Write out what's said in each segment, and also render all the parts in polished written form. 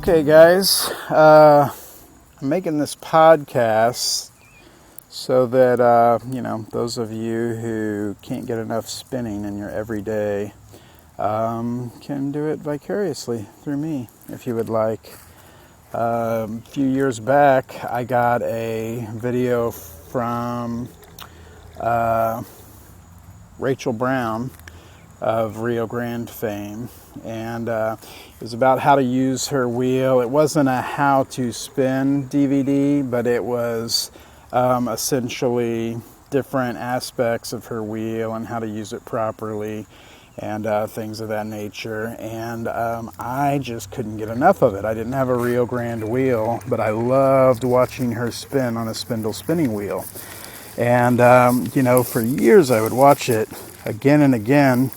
Okay, guys, I'm making this podcast so that, those of you who can't get enough spinning in your everyday can do it vicariously through me, if you would like. A few years back, I got a video from Rachel Brown of Rio Grande fame, and it was about how to use her wheel. It wasn't a how to spin DVD, but it was essentially different aspects of her wheel and how to use it properly and things of that nature. And I just couldn't get enough of it. I didn't have a Rio Grande wheel, but I loved watching her spin on a spindle spinning wheel. And for years I would watch it again and again.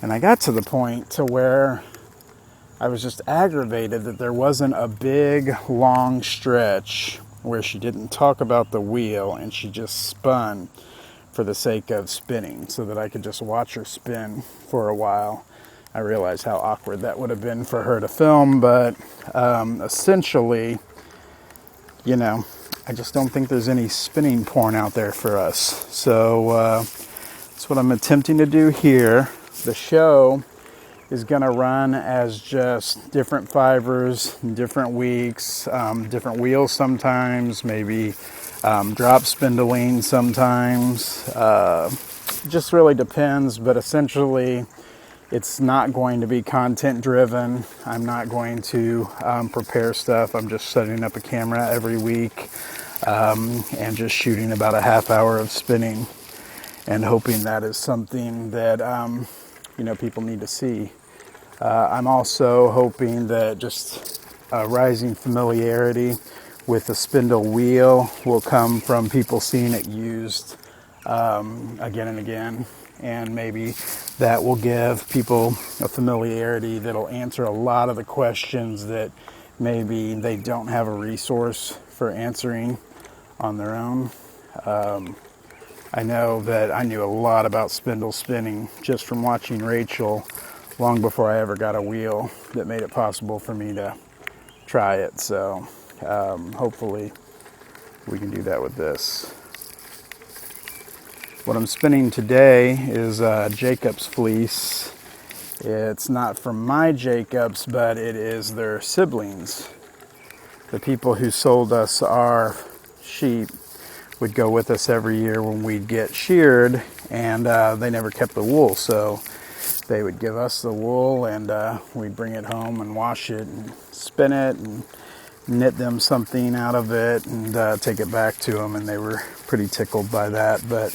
And I got to the point to where I was just aggravated that there wasn't a big, long stretch where she didn't talk about the wheel and she just spun for the sake of spinning so that I could just watch her spin for a while. I realized how awkward that would have been for her to film, but essentially, I just don't think there's any spinning porn out there for us. So that's what I'm attempting to do here. The show is going to run as just different fibers, different weeks, different wheels sometimes, maybe drop spindling sometimes. Just really depends, but essentially it's not going to be content driven. I'm not going to prepare stuff. I'm just setting up a camera every week and just shooting about a half hour of spinning and hoping that is something that people need to see. I'm also hoping that just a rising familiarity with the spindle wheel will come from people seeing it used again and again, and maybe that will give people a familiarity that'll answer a lot of the questions that maybe they don't have a resource for answering on their own. I know that I knew a lot about spindle spinning just from watching Rachel long before I ever got a wheel that made it possible for me to try it. So hopefully we can do that with this. What I'm spinning today is Jacob's fleece. It's not from my Jacobs, but it is their siblings. The people who sold us our sheep would go with us every year when we'd get sheared, and they never kept the wool, so they would give us the wool, and we'd bring it home and wash it and spin it and knit them something out of it and take it back to them, and they were pretty tickled by that. But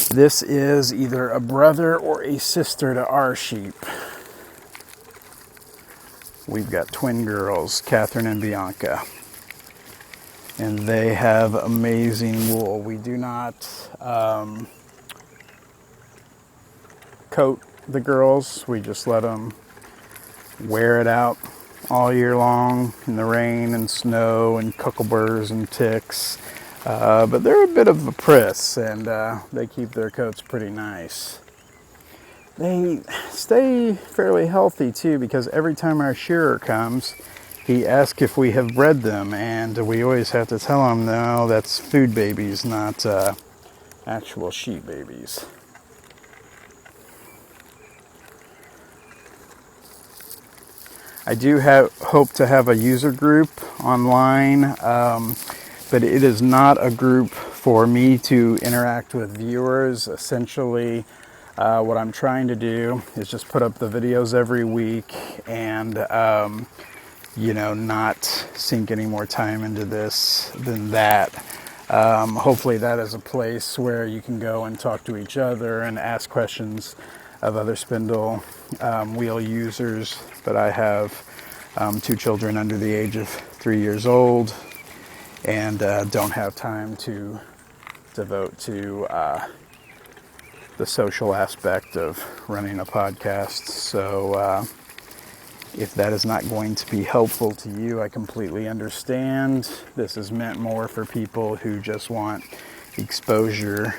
this is either a brother or a sister to our sheep. We've got twin girls, Catherine and Bianca, and they have amazing wool. We do not coat the girls. We just let them wear it out all year long in the rain and snow and cuckleburs and ticks. But they're a bit of a priss, and they keep their coats pretty nice. They stay fairly healthy too, because every time our shearer comes, he asks if we have bred them, and we always have to tell him, no, that's food babies, not actual sheep babies. I do hope to have a user group online, but it is not a group for me to interact with viewers. Essentially, what I'm trying to do is just put up the videos every week and not sink any more time into this than that. Hopefully that is a place where you can go and talk to each other and ask questions of other spindle wheel users. But I have 2 children under the age of 3 years old and don't have time to devote to the social aspect of running a podcast. So if that is not going to be helpful to you, I completely understand. This is meant more for people who just want exposure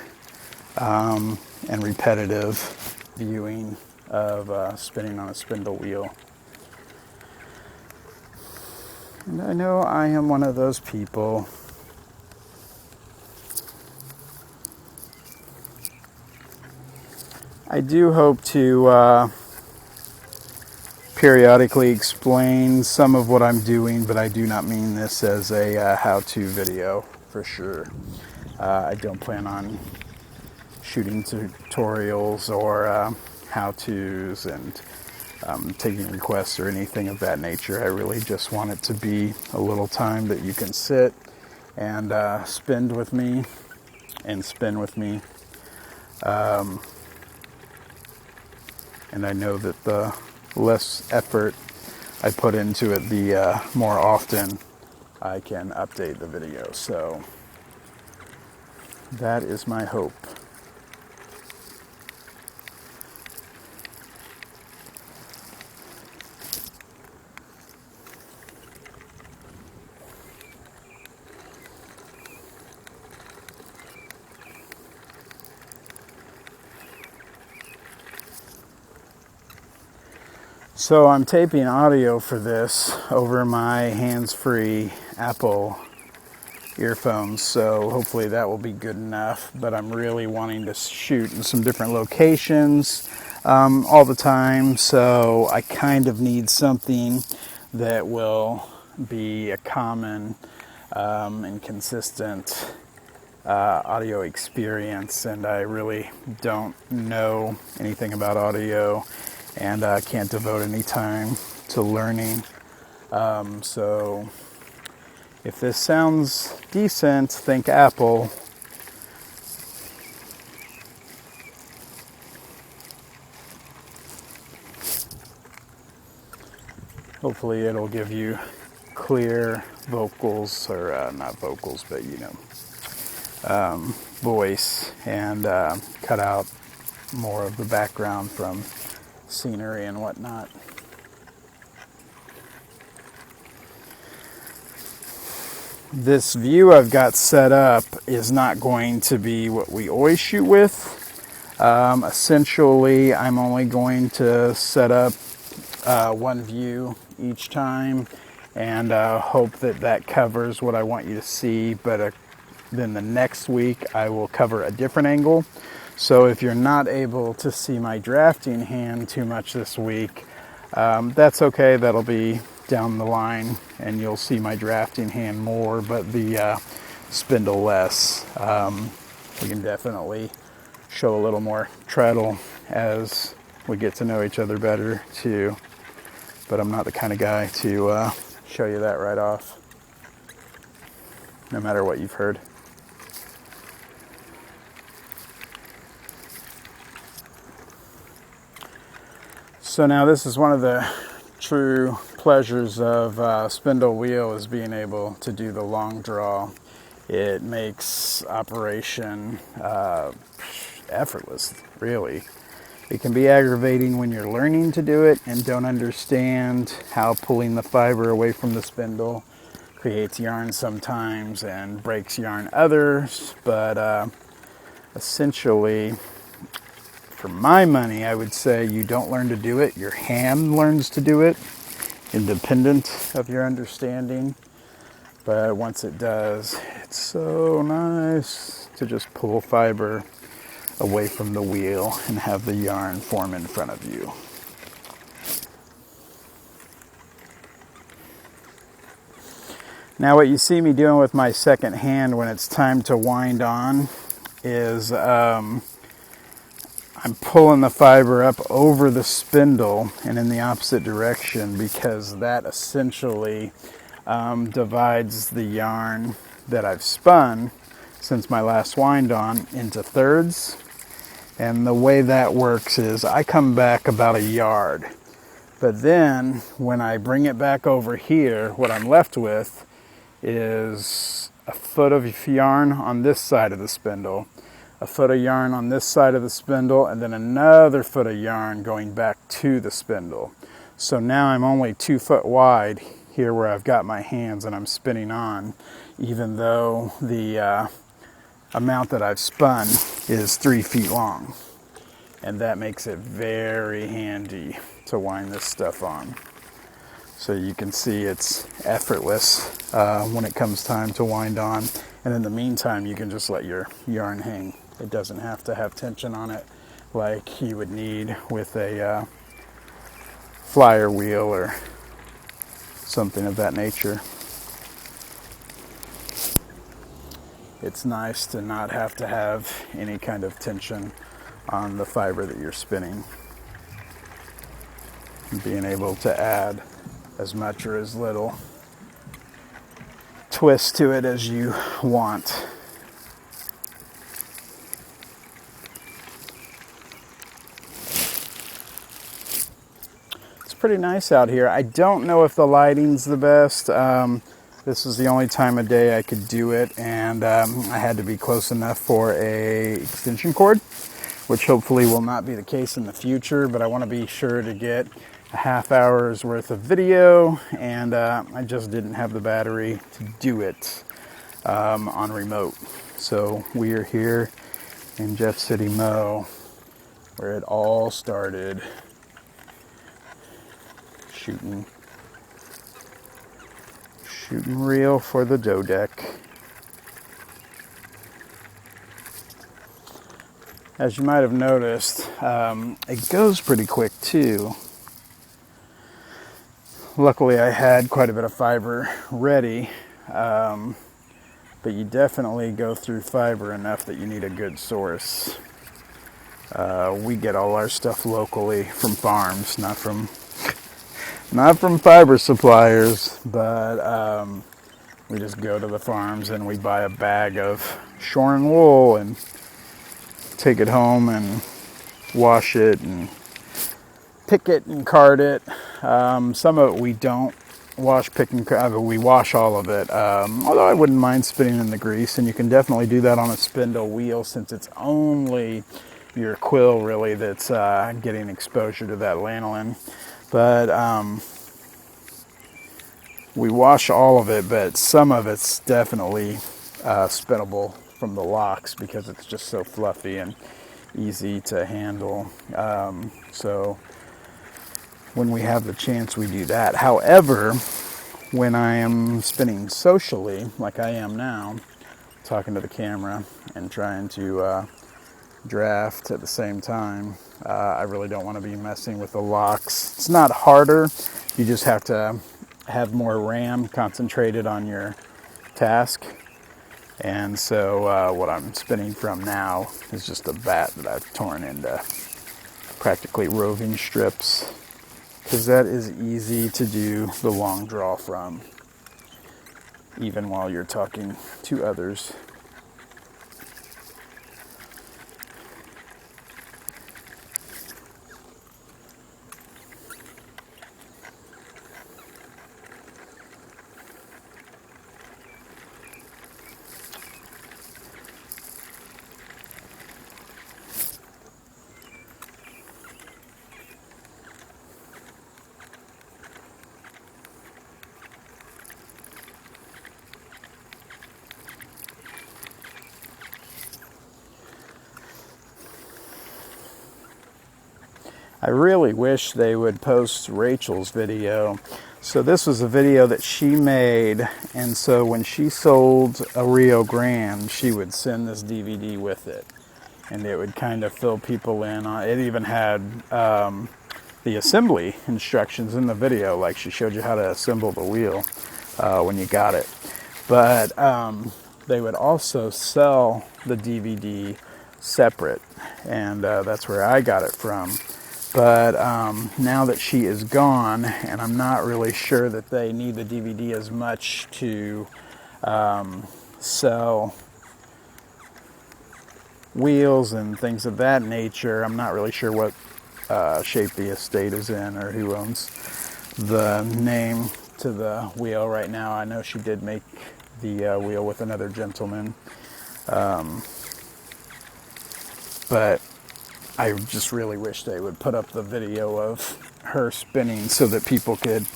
and repetitive viewing of spinning on a spindle wheel. And I know I am one of those people. I do hope to periodically explain some of what I'm doing, but I do not mean this as a how-to video for sure. I don't plan on shooting tutorials or how-tos and taking requests or anything of that nature. I really just want it to be a little time that you can sit and spend with me and spin with me. And I know that the less effort I put into it, the more often I can update the video. So that is my hope. So I'm taping audio for this over my hands-free Apple earphones, so hopefully that will be good enough. But I'm really wanting to shoot in some different locations all the time, so I kind of need something that will be a common and consistent audio experience. And I really don't know anything about audio, and I can't devote any time to learning. So if this sounds decent, think Apple. Hopefully it'll give you clear vocals, or not vocals, but voice, and cut out more of the background from scenery and whatnot. This view I've got set up is not going to be what we always shoot with. Essentially, I'm only going to set up one view each time and hope that that covers what I want you to see. But then the next week I will cover a different angle. So if you're not able to see my drafting hand too much this week, that's okay. That'll be down the line and you'll see my drafting hand more, but the spindle less. We can definitely show a little more treadle as we get to know each other better too. But I'm not the kind of guy to show you that right off, no matter what you've heard. So now this is one of the true pleasures of spindle wheel, is being able to do the long draw. It makes operation effortless, really. It can be aggravating when you're learning to do it and don't understand how pulling the fiber away from the spindle creates yarn sometimes and breaks yarn others, but essentially, for my money, I would say you don't learn to do it, your hand learns to do it, independent of your understanding. But once it does, it's so nice to just pull fiber away from the wheel and have the yarn form in front of you. Now what you see me doing with my second hand when it's time to wind on is I'm pulling the fiber up over the spindle and in the opposite direction, because that essentially divides the yarn that I've spun since my last wind on into thirds. And the way that works is I come back about a yard, but then when I bring it back over here, what I'm left with is a foot of yarn on this side of the spindle, a foot of yarn on this side of the spindle, and then another foot of yarn going back to the spindle. So now I'm only 2 foot wide here where I've got my hands and I'm spinning on, even though the amount that I've spun is 3 feet long. And that makes it very handy to wind this stuff on. So you can see it's effortless when it comes time to wind on. And in the meantime, you can just let your yarn hang. It doesn't have to have tension on it like you would need with a flyer wheel or something of that nature. It's nice to not have to have any kind of tension on the fiber that you're spinning. And being able to add as much or as little twist to it as you want. It's pretty nice out here. I don't know if the lighting's the best. This was the only time of day I could do it, and I had to be close enough for a extension cord, which hopefully will not be the case in the future, but I want to be sure to get a half hour's worth of video, and I just didn't have the battery to do it on remote. So we are here in Jeff City, Mo, where it all started. Shooting reel for the dough deck. As you might have noticed, it goes pretty quick too. Luckily I had quite a bit of fiber ready, but you definitely go through fiber enough that you need a good source. We get all our stuff locally from farms, not from fiber suppliers, but we just go to the farms and we buy a bag of shorn wool and take it home and wash it and pick it and card it. Some of it we don't wash, pick, and card, but we wash all of it. Although I wouldn't mind spinning in the grease, and you can definitely do that on a spindle wheel since it's only your quill really that's getting exposure to that lanolin. But we wash all of it, but some of it's definitely spinnable from the locks because it's just so fluffy and easy to handle. So when we have the chance, we do that. However, when I am spinning socially, like I am now, talking to the camera and trying to draft at the same time, I really don't want to be messing with the locks. It's not harder, you just have to have more RAM concentrated on your task. And so what I'm spinning from now is just a bat that I've torn into practically roving strips, because that is easy to do the long draw from, even while you're talking to others. I really wish they would post Rachel's video. So this was a video that she made, and so when she sold a Rio Grande, she would send this DVD with it, and it would kind of fill people in on it. Even had the assembly instructions in the video, like she showed you how to assemble the wheel when you got it. But they would also sell the DVD separate, and that's where I got it from. But now that she is gone, and I'm not really sure that they need the DVD as much to sell wheels and things of that nature. I'm not really sure what shape the estate is in or who owns the name to the wheel right now. I know she did make the wheel with another gentleman. But I just really wish they would put up the video of her spinning so that people could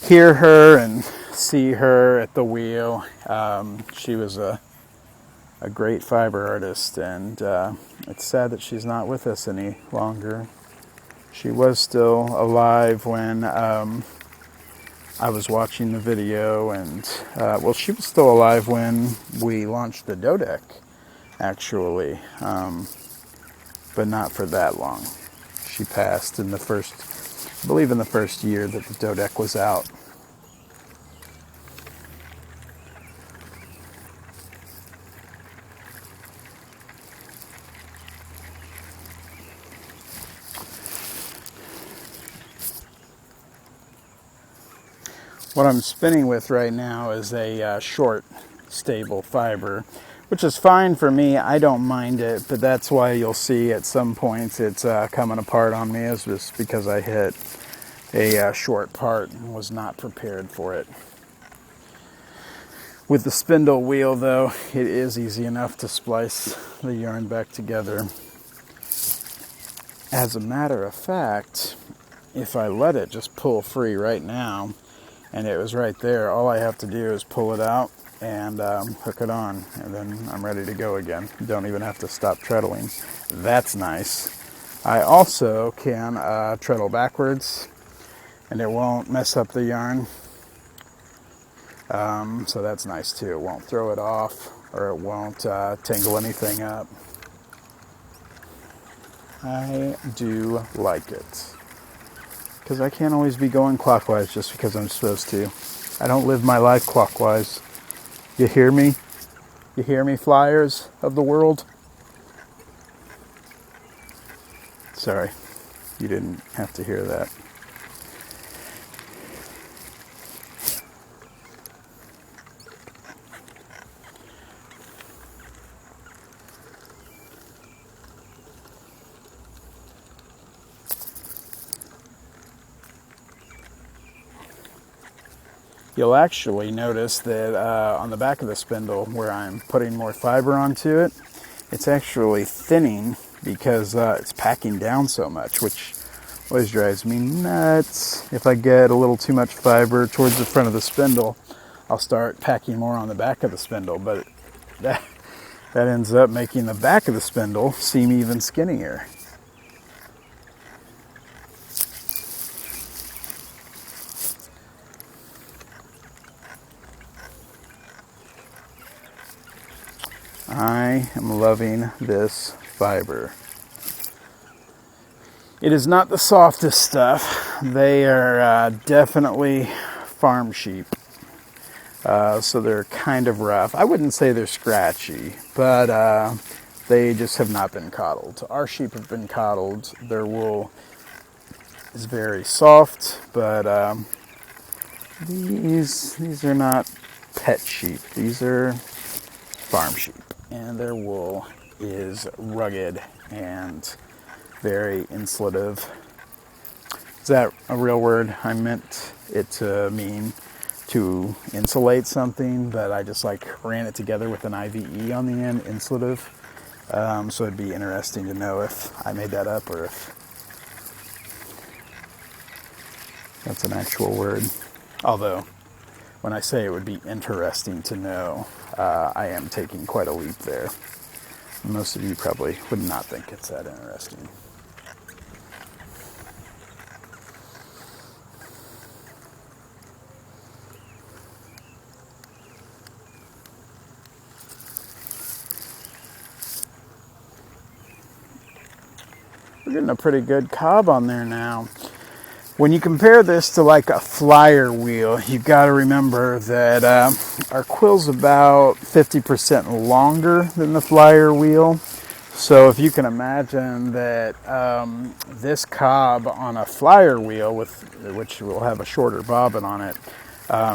hear her and see her at the wheel. She was a great fiber artist, and it's sad that she's not with us any longer. She was still alive when I was watching the video, and well, she was still alive when we launched the Dodec, actually, but not for that long. She passed in the first, I believe in the first year that the Dodec was out. What I'm spinning with right now is a short, stable fiber, which is fine for me. I don't mind it, but that's why you'll see at some points it's coming apart on me, is just because I hit a short part and was not prepared for it. With the spindle wheel, though, it is easy enough to splice the yarn back together. As a matter of fact, if I let it just pull free right now, and it was right there, all I have to do is pull it out and hook it on, and then I'm ready to go again. Don't even have to stop treadling. That's nice. I also can treadle backwards, and it won't mess up the yarn. So that's nice too. It won't throw it off, or it won't tangle anything up. I do like it, because I can't always be going clockwise just because I'm supposed to. I don't live my life clockwise. You hear me? You hear me, flyers of the world? Sorry, you didn't have to hear that. You'll actually notice that on the back of the spindle, where I'm putting more fiber onto it, it's actually thinning because it's packing down so much, which always drives me nuts. If I get a little too much fiber towards the front of the spindle, I'll start packing more on the back of the spindle, but that ends up making the back of the spindle seem even skinnier. I am loving this fiber. It is not the softest stuff. They are definitely farm sheep. So they're kind of rough. I wouldn't say they're scratchy, but they just have not been coddled. Our sheep have been coddled. Their wool is very soft, but these are not pet sheep. These are farm sheep. And their wool is rugged and very insulative. Is that a real word? I meant it to mean to insulate something, but I just ran it together with an IVE on the end, insulative. So it'd be interesting to know if I made that up or if that's an actual word. Although, when I say it would be interesting to know, I am taking quite a leap there. Most of you probably would not think it's that interesting. We're getting a pretty good cob on there now. When you compare this to a flyer wheel, you've got to remember that our quill's about 50% longer than the flyer wheel. So if you can imagine that this cob on a flyer wheel, which will have a shorter bobbin on it,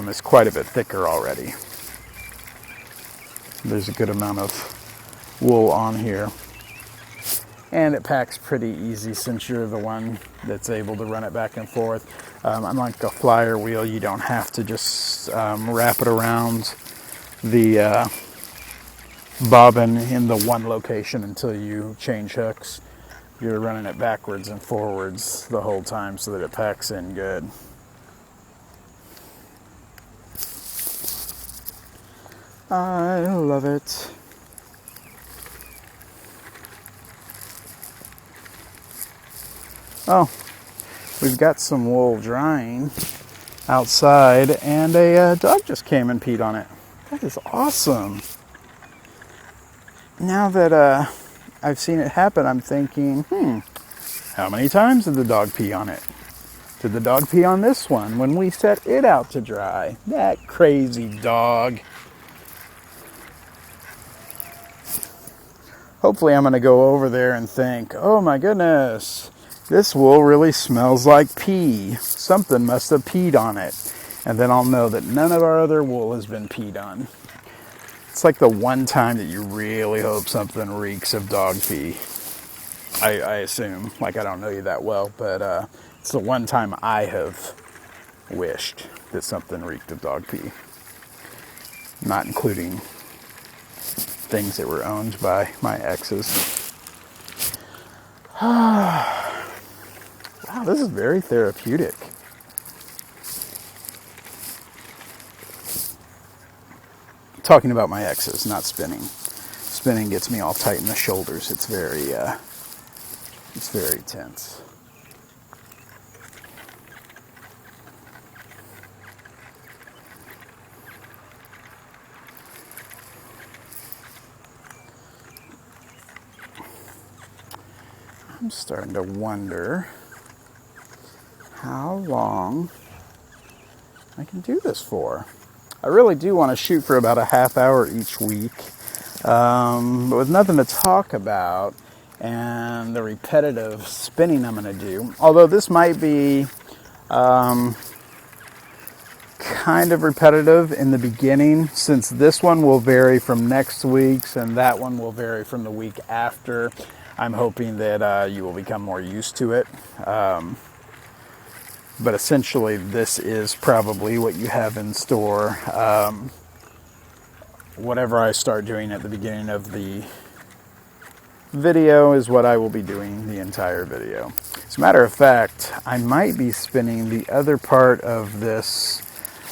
is quite a bit thicker already. There's a good amount of wool on here. And it packs pretty easy since you're the one that's able to run it back and forth. Unlike a flyer wheel, you don't have to just wrap it around the bobbin in the one location until you change hooks. You're running it backwards and forwards the whole time so that it packs in good. I love it. Oh, we've got some wool drying. outside, and a dog just came and peed on it. That is awesome. Now that I've seen it happen, I'm thinking, how many times did the dog pee on it? Did the dog pee on this one when we set it out to dry? That crazy dog. Hopefully I'm going to go over there and think, oh my goodness, this wool really smells like pee. Something must have peed on it. And then I'll know that none of our other wool has been peed on. It's like the one time that you really hope something reeks of dog pee. I assume. Like, I don't know you that well, but it's the one time I have wished that something reeked of dog pee. Not including things that were owned by my exes. Wow, this is very therapeutic. Talking about my exes, not spinning. Spinning gets me all tight in the shoulders. It's very tense. I'm starting to wonder how long I can do this for. I really do want to shoot for about a half hour each week, but with nothing to talk about and the repetitive spinning I'm going to do. Although this might be kind of repetitive in the beginning, since this one will vary from next week's and that one will vary from the week after. I'm hoping that you will become more used to it. But essentially, this is probably what you have in store. Whatever I start doing at the beginning of the video is what I will be doing the entire video. As a matter of fact, I might be spinning the other part of this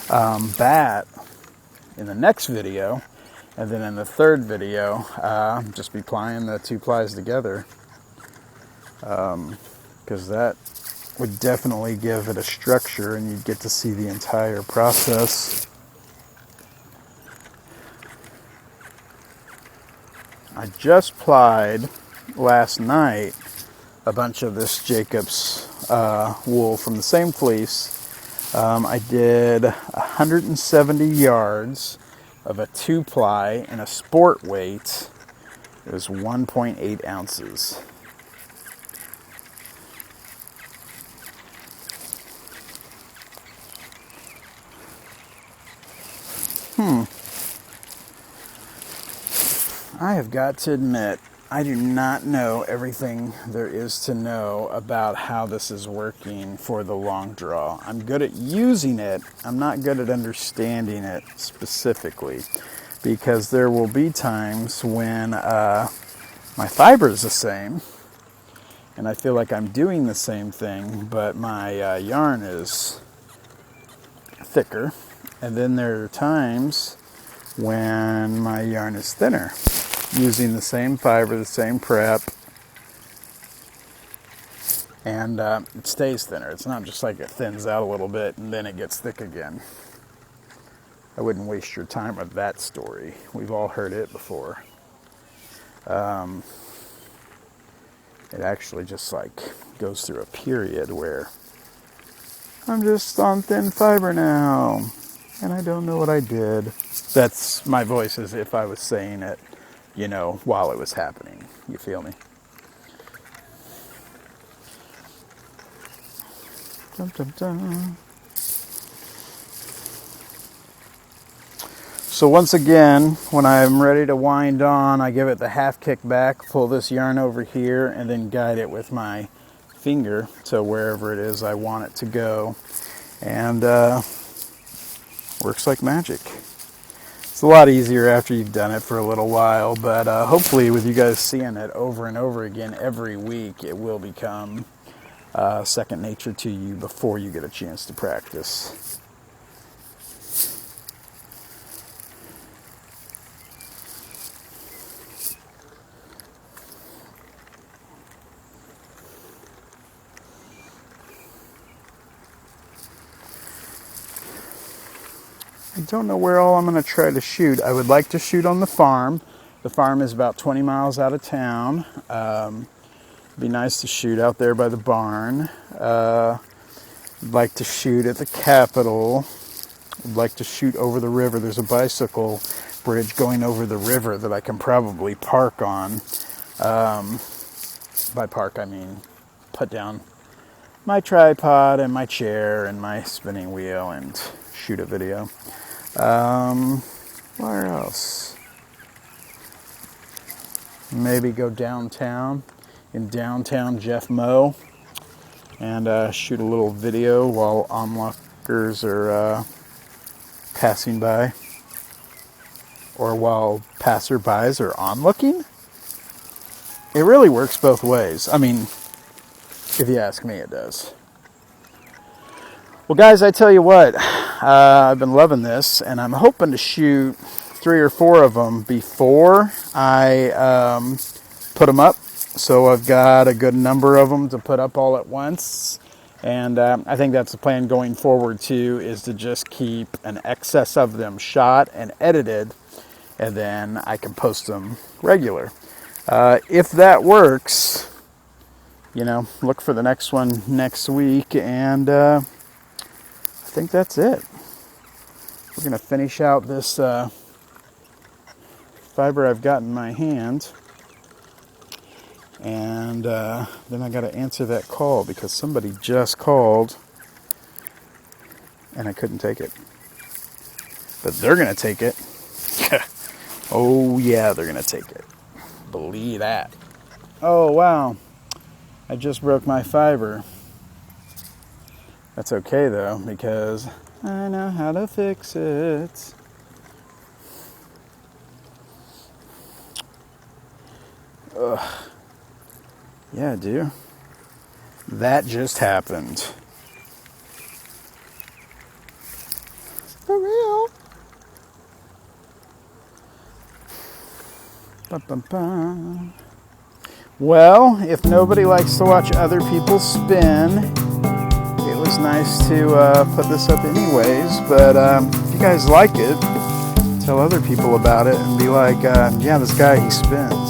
bat in the next video. And then in the third video, just be plying the two plies together. Because that would definitely give it a structure and you'd get to see the entire process. I just plied last night a bunch of this Jacobs wool from the same fleece. I did 170 yards of a 2-ply and a sport weight. It was 1.8 ounces. I have got to admit, I do not know everything there is to know about how this is working for the long draw. I'm good at using it. I'm not good at understanding it specifically, because there will be times when my fiber is the same and I feel like I'm doing the same thing, but my yarn is thicker. And then there are times when my yarn is thinner, using the same fiber, the same prep, and it stays thinner. It's not just like it thins out a little bit and then it gets thick again. I wouldn't waste your time with that story. We've all heard it before. It actually just like goes through a period where I'm just on thin fiber now and I don't know what I did. That's my voice as if I was saying it, you know, while it was happening. You feel me? Dun, dun, dun. So once again, when I'm ready to wind on, I give it the half kick back, pull this yarn over here, and then guide it with my finger to wherever it is I want it to go. And works like magic. It's a lot easier after you've done it for a little while, but hopefully with you guys seeing it over and over again every week, it will become second nature to you before you get a chance to practice. I don't know where all I'm going to try to shoot. I would like to shoot on the farm. The farm is about 20 miles out of town. It'd be nice to shoot out there by the barn. I'd like to shoot at the Capitol. I'd like to shoot over the river. There's a bicycle bridge going over the river that I can probably park on. By park, I mean put down my tripod and my chair and my spinning wheel and shoot a video. Where else? Maybe go downtown, in downtown Jeff Moe, and shoot a little video while onlookers are passing by, or while passerbys are onlooking. It really works both ways. I mean, if you ask me, it does. Well, guys, I tell you what, I've been loving this, and I'm hoping to shoot 3 or 4 of them before I put them up. So I've got a good number of them to put up all at once. And I think that's the plan going forward, too, is to just keep an excess of them shot and edited, and then I can post them regular. If that works, you know, look for the next one next week, and I think that's it. We're going to finish out this fiber I've got in my hand, and then I got to answer that call because somebody just called and I couldn't take it. But they're going to take it. Oh yeah, they're going to take it. Believe that. Oh wow, I just broke my fiber. That's okay though, because I know how to fix it. Ugh. Yeah, dude. That just happened. For real. Ba-ba-ba. Well, if nobody likes to watch other people spin, it was nice to put this up anyways. But if you guys like it, tell other people about it and be like, yeah, this guy, he spins.